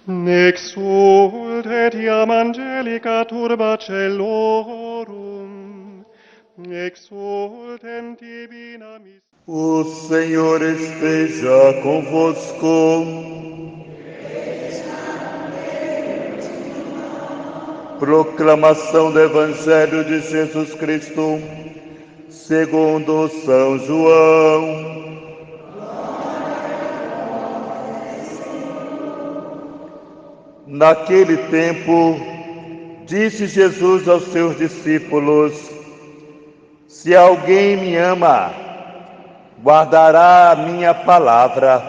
Exultet iam angelica turba celorum, exultem divina mis. O Senhor esteja convosco. Proclamação do Evangelho de Jesus Cristo, segundo São João. Naquele tempo, disse Jesus aos seus discípulos: Se alguém me ama, guardará a minha palavra,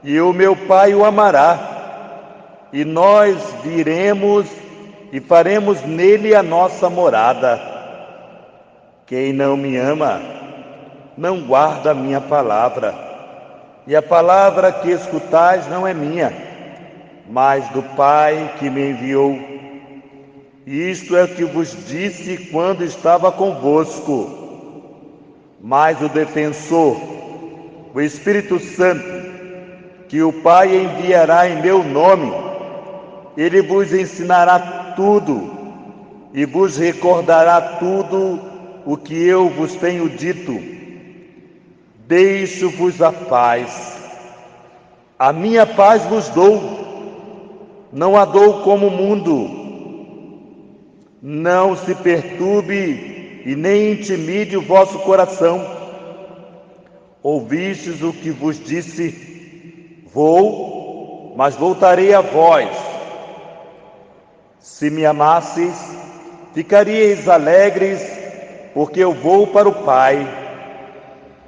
e o meu Pai o amará, e nós viremos e faremos nele a nossa morada. Quem não me ama, não guarda a minha palavra, e a palavra que escutais não é minha, mas do Pai que me enviou. Isto é o que vos disse quando estava convosco. Mas o defensor, o Espírito Santo, que o Pai enviará em meu nome, ele vos ensinará tudo e vos recordará tudo o que eu vos tenho dito. Deixo-vos a paz. A minha paz vos dou. Não a dou como o mundo. Não se perturbe e nem intimide o vosso coração. Ouvistes o que vos disse: vou, mas voltarei a vós. Se me amasseis, ficaríeis alegres, porque eu vou para o Pai,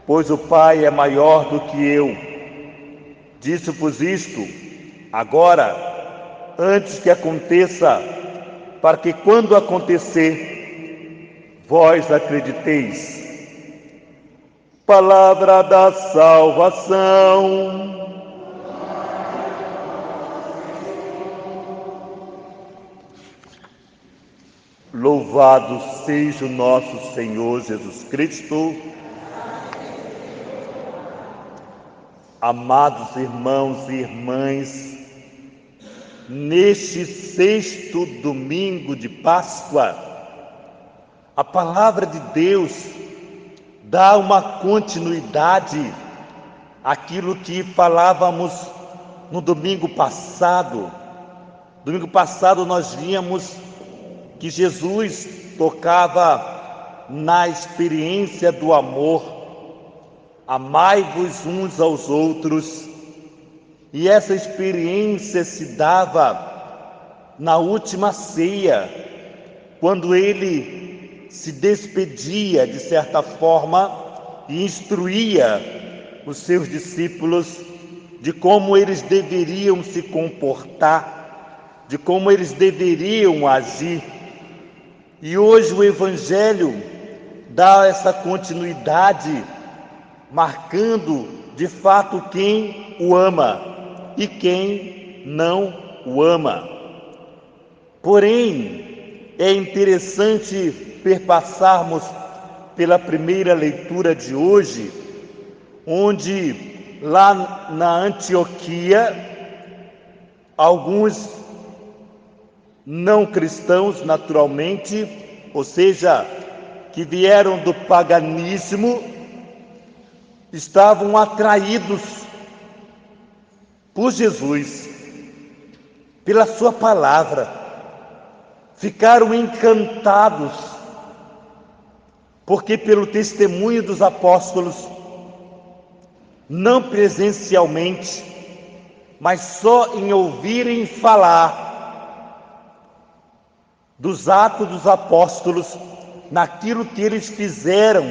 pois o Pai é maior do que eu. Disse-vos isto agora, antes que aconteça, para que quando acontecer, vós acrediteis. Palavra da salvação. Louvado seja o nosso Senhor Jesus Cristo. Amados irmãos e irmãs, neste sexto domingo de Páscoa, a palavra de Deus dá uma continuidade àquilo que falávamos no domingo passado. Domingo passado nós víamos que Jesus tocava na experiência do amor. Amai-vos uns aos outros. E essa experiência se dava na última ceia, quando ele se despedia, de certa forma, e instruía os seus discípulos de como eles deveriam se comportar, de como eles deveriam agir. E hoje o Evangelho dá essa continuidade, marcando de fato quem o ama e quem não o ama. Porém, é interessante perpassarmos pela primeira leitura de hoje, onde lá na Antioquia, alguns não cristãos, naturalmente, ou seja, que vieram do paganismo, estavam atraídos por Jesus, pela sua palavra, ficaram encantados, porque pelo testemunho dos apóstolos, não presencialmente, mas só em ouvirem falar dos atos dos apóstolos, naquilo que eles fizeram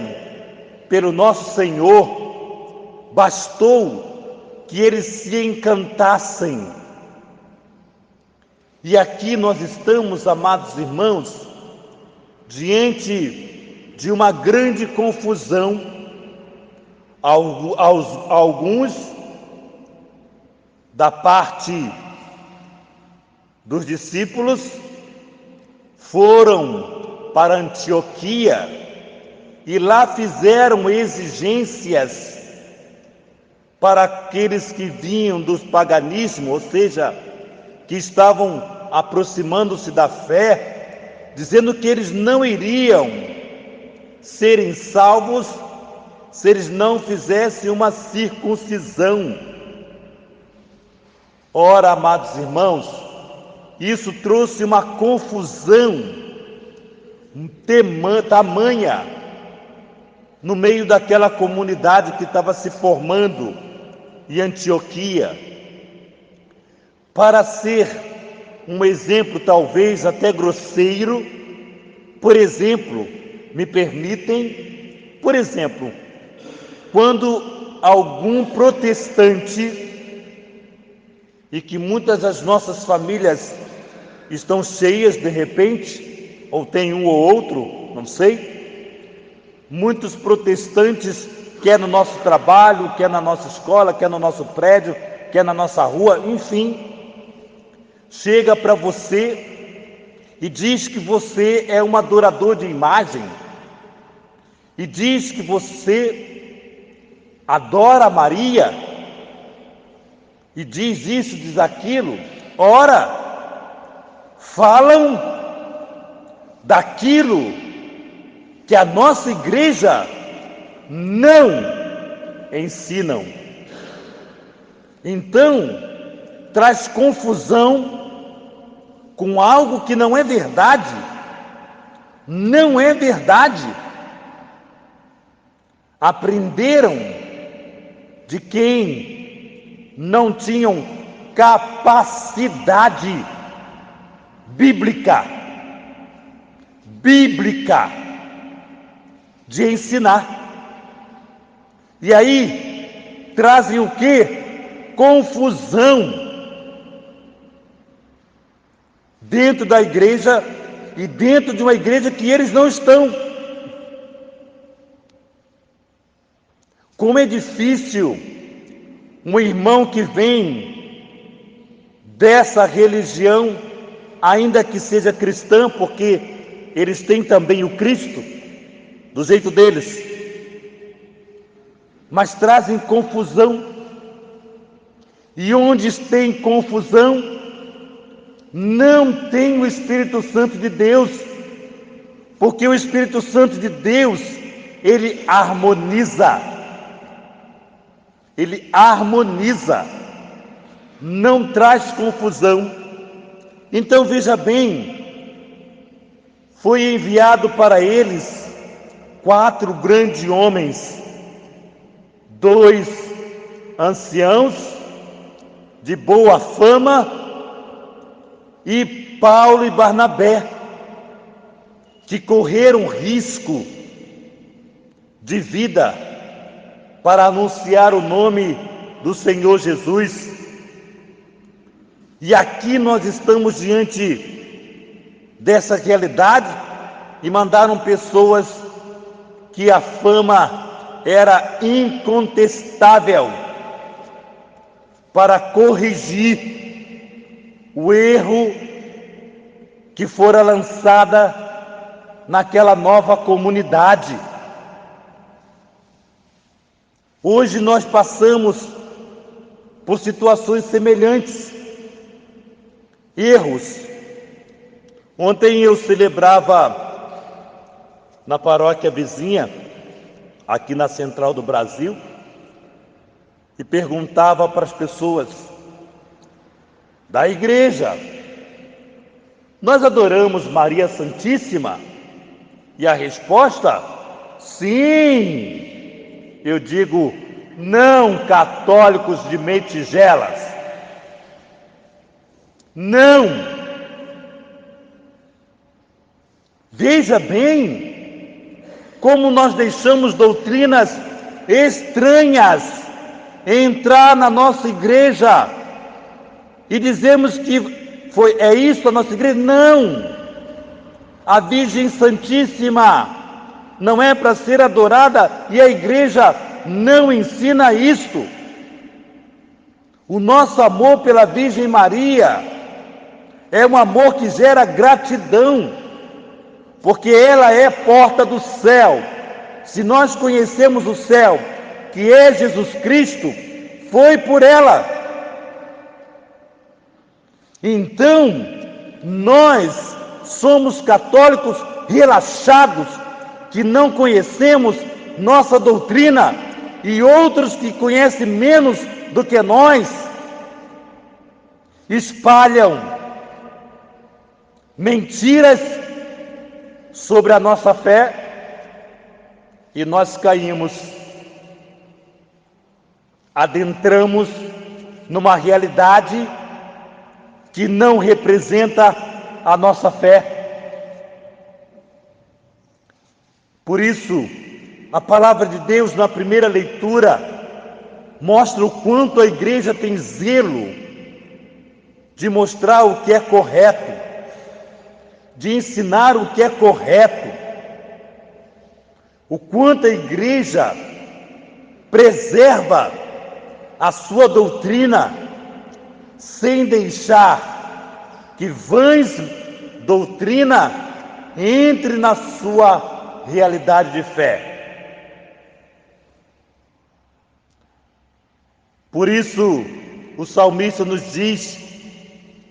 pelo nosso Senhor, bastou que eles se encantassem. E aqui nós estamos, amados irmãos, diante de uma grande confusão. Alguns da parte dos discípulos foram para Antioquia e lá fizeram exigências para aqueles que vinham dos paganismos, ou seja, que estavam aproximando-se da fé, dizendo que eles não iriam serem salvos se eles não fizessem uma circuncisão. Ora, amados irmãos, isso trouxe uma confusão tamanha no meio daquela comunidade que estava se formando em Antioquia. Para ser um exemplo talvez até grosseiro, por exemplo, me permitem, por exemplo, quando algum protestante, e que muitas das nossas famílias estão cheias de repente, ou tem um ou outro, não sei, muitos protestantes, quer no nosso trabalho, quer na nossa escola, quer no nosso prédio, quer na nossa rua, enfim, chega para você e diz que você é um adorador de imagem, e diz que você adora Maria, e diz isso, diz aquilo. Ora, falam daquilo que a nossa igreja não ensinam. Então, traz confusão com algo que não é verdade. Não é verdade. Aprenderam de quem não tinham capacidade bíblica de ensinar. E aí trazem o quê? Confusão dentro da igreja e dentro de uma igreja que eles não estão. Como é difícil um irmão que vem dessa religião, ainda que seja cristã, porque eles têm também o Cristo, do jeito deles, mas trazem confusão. E onde tem confusão, não tem o Espírito Santo de Deus, porque o Espírito Santo de Deus, ele harmoniza, não traz confusão. Então veja bem, foi enviado para eles 4 grandes homens, 2 anciãos de boa fama e Paulo e Barnabé, que correram risco de vida para anunciar o nome do Senhor Jesus. E aqui nós estamos diante dessa realidade, e mandaram pessoas que a fama era incontestável para corrigir o erro que fora lançada naquela nova comunidade. Hoje nós passamos por situações semelhantes, erros. Ontem eu celebrava na paróquia vizinha, aqui na Central do Brasil, e perguntava para as pessoas da igreja: nós adoramos Maria Santíssima? E a resposta: sim. Eu digo: não, católicos de mentigelas, não. Veja bem como nós deixamos doutrinas estranhas entrar na nossa igreja e dizemos que é isso a nossa igreja. Não, a Virgem Santíssima não é para ser adorada, e a igreja não ensina isto. O nosso amor pela Virgem Maria é um amor que gera gratidão, porque ela é porta do céu. Se nós conhecemos o céu, que é Jesus Cristo, foi por ela. Então, nós somos católicos relaxados, que não conhecemos nossa doutrina, e outros que conhecem menos do que nós, espalham mentiras sobre a nossa fé, e nós caímos, adentramos numa realidade que não representa a nossa fé. Por isso, a palavra de Deus na primeira leitura mostra o quanto a igreja tem zelo de mostrar o que é correto, de ensinar o que é correto, o quanto a igreja preserva a sua doutrina, sem deixar que vãs doutrina entre na sua realidade de fé. Por isso, o salmista nos diz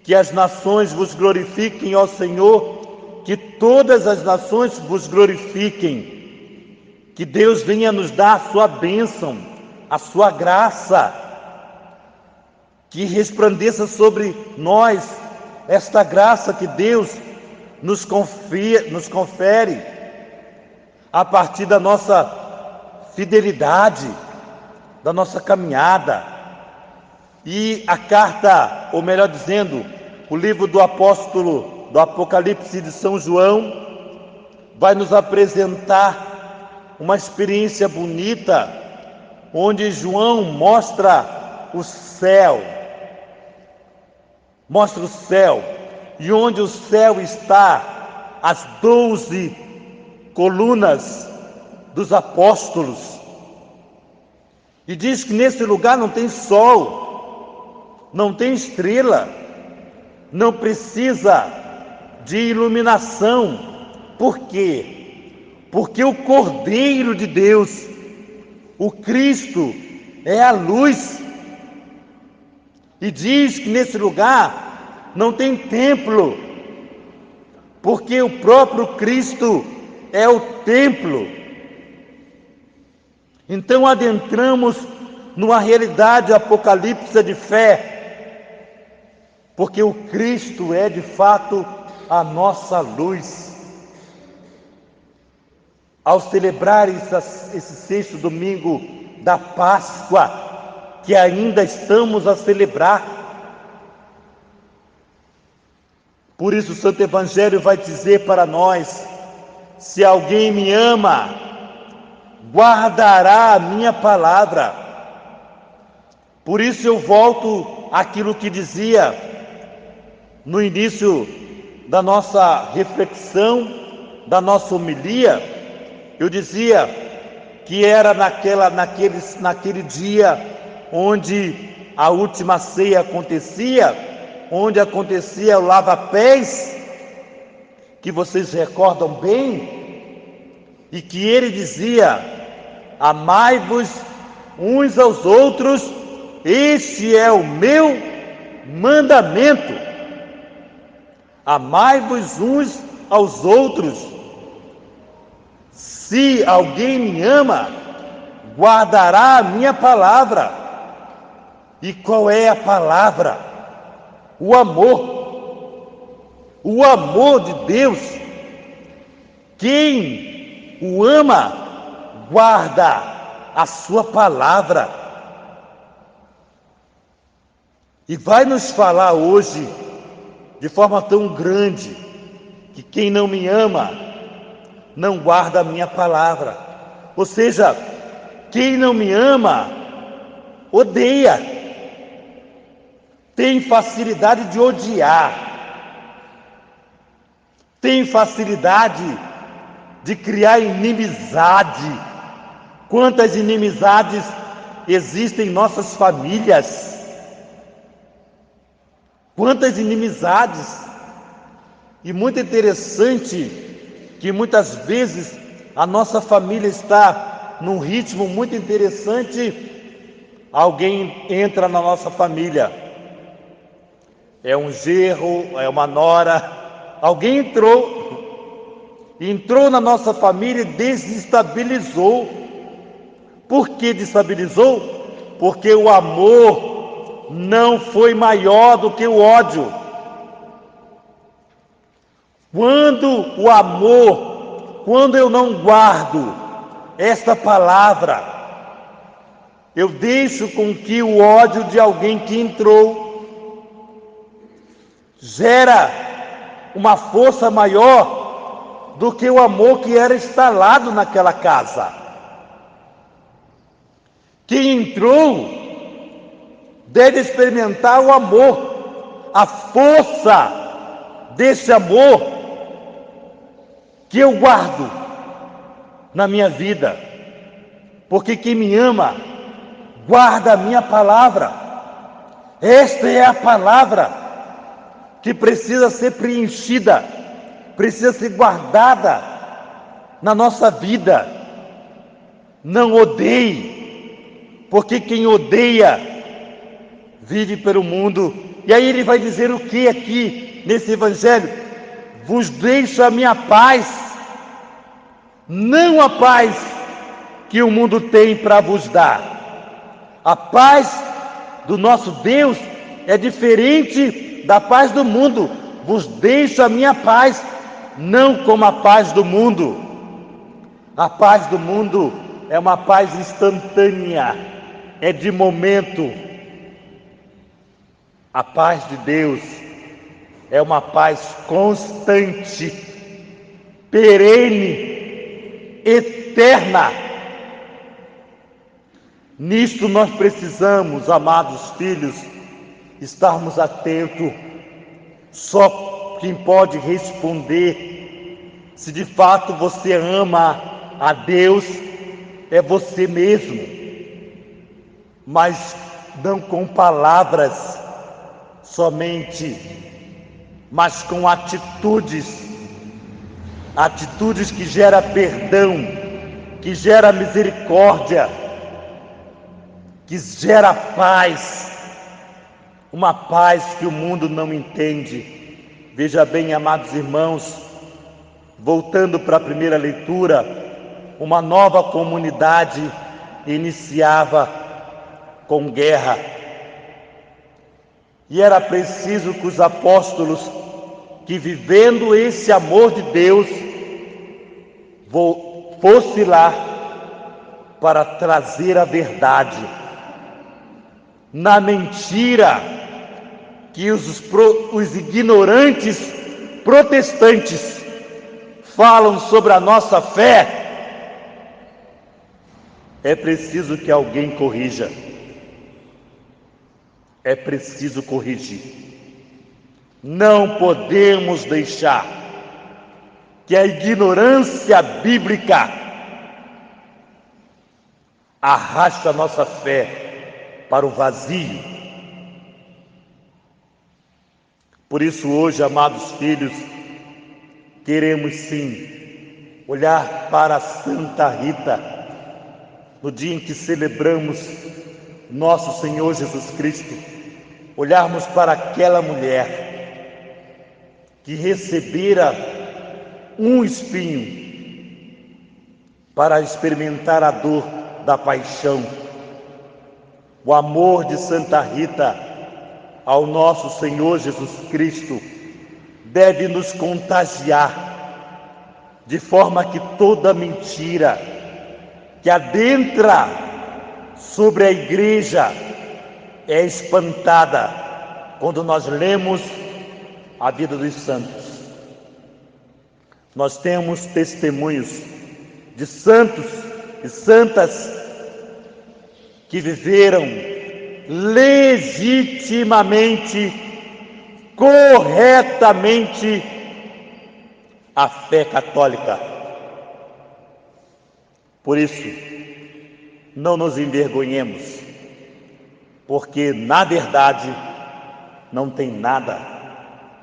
que as nações vos glorifiquem, ó Senhor, que todas as nações vos glorifiquem, que Deus venha nos dar a sua bênção, a sua graça, que resplandeça sobre nós esta graça que Deus nos confere a partir da nossa fidelidade, da nossa caminhada. E a carta, ou melhor dizendo, o livro do Apocalipse de São João, vai nos apresentar uma experiência bonita, onde João mostra o céu, e onde o céu está, as 12 colunas dos apóstolos, e diz que nesse lugar não tem sol, não tem estrela, não precisa de iluminação. Por quê? Porque o Cordeiro de Deus, o Cristo, é a luz. E diz que nesse lugar não tem templo, porque o próprio Cristo é o templo. Então adentramos numa realidade apocalíptica de fé, porque o Cristo é de fato a nossa luz. Ao celebrar esse sexto domingo da Páscoa, que ainda estamos a celebrar, por isso o Santo Evangelho vai dizer para nós: se alguém me ama, guardará a minha palavra. Por isso eu volto àquilo que dizia no início da nossa reflexão, da nossa homilia. Eu dizia que era naquele dia onde a última ceia acontecia, onde acontecia o lava-pés, que vocês recordam bem, e que ele dizia: amai-vos uns aos outros, este é o meu mandamento. Amai-vos uns aos outros. Se alguém me ama, guardará a minha palavra. E qual é a palavra? O amor. O amor de Deus. Quem o ama, guarda a sua palavra. E vai nos falar hoje, de forma tão grande, que quem não me ama, não guarda a minha palavra. Ou seja, quem não me ama, odeia. Tem facilidade de odiar, tem facilidade de criar inimizade. Quantas inimizades existem em nossas famílias? Quantas inimizades! E muito interessante que muitas vezes a nossa família está num ritmo muito interessante, alguém entra na nossa família, é um genro, é uma nora. Alguém entrou na nossa família e desestabilizou. Por que desestabilizou? Porque o amor não foi maior do que o ódio. Quando eu não guardo esta palavra, eu deixo com que o ódio de alguém que entrou gera uma força maior do que o amor que era instalado naquela casa. Quem entrou deve experimentar o amor, a força desse amor que eu guardo na minha vida, porque quem me ama guarda a minha palavra. Esta é a palavra que precisa ser preenchida, precisa ser guardada na nossa vida. Não odeie, porque quem odeia vive pelo mundo. E aí ele vai dizer o que aqui nesse evangelho? Vos deixo a minha paz, não a paz que o mundo tem para vos dar. A paz do nosso Deus é diferente da paz do mundo. Vos deixo a minha paz, não como a paz do mundo. A paz do mundo é uma paz instantânea, é de momento. A paz de Deus é uma paz constante, perene, eterna. Nisto nós precisamos, amados filhos, estarmos atentos. Só quem pode responder se de fato você ama a Deus é você mesmo, mas não com palavras somente, mas com atitudes que geram perdão, que geram misericórdia, que gera paz, uma paz que o mundo não entende. Veja bem, amados irmãos, voltando para a primeira leitura, uma nova comunidade iniciava com guerra, e era preciso que os apóstolos, que vivendo esse amor de Deus, fosse lá para trazer a verdade. Na mentira que os ignorantes protestantes falam sobre a nossa fé, é preciso que alguém corrija. É preciso corrigir. Não podemos deixar que a ignorância bíblica arraste a nossa fé para o vazio. Por isso hoje, amados filhos, queremos sim olhar para Santa Rita, no dia em que celebramos nosso Senhor Jesus Cristo, olharmos para aquela mulher que recebera um espinho para experimentar a dor da paixão. O amor de Santa Rita ao nosso Senhor Jesus Cristo deve nos contagiar, de forma que toda mentira que adentra sobre a igreja é espantada quando nós lemos a vida dos santos. Nós temos testemunhos de santos e santas que viveram legitimamente, corretamente a fé católica. Por isso, não nos envergonhemos, porque na verdade não tem nada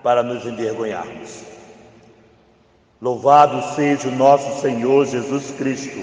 para nos envergonharmos. Louvado seja o nosso Senhor Jesus Cristo.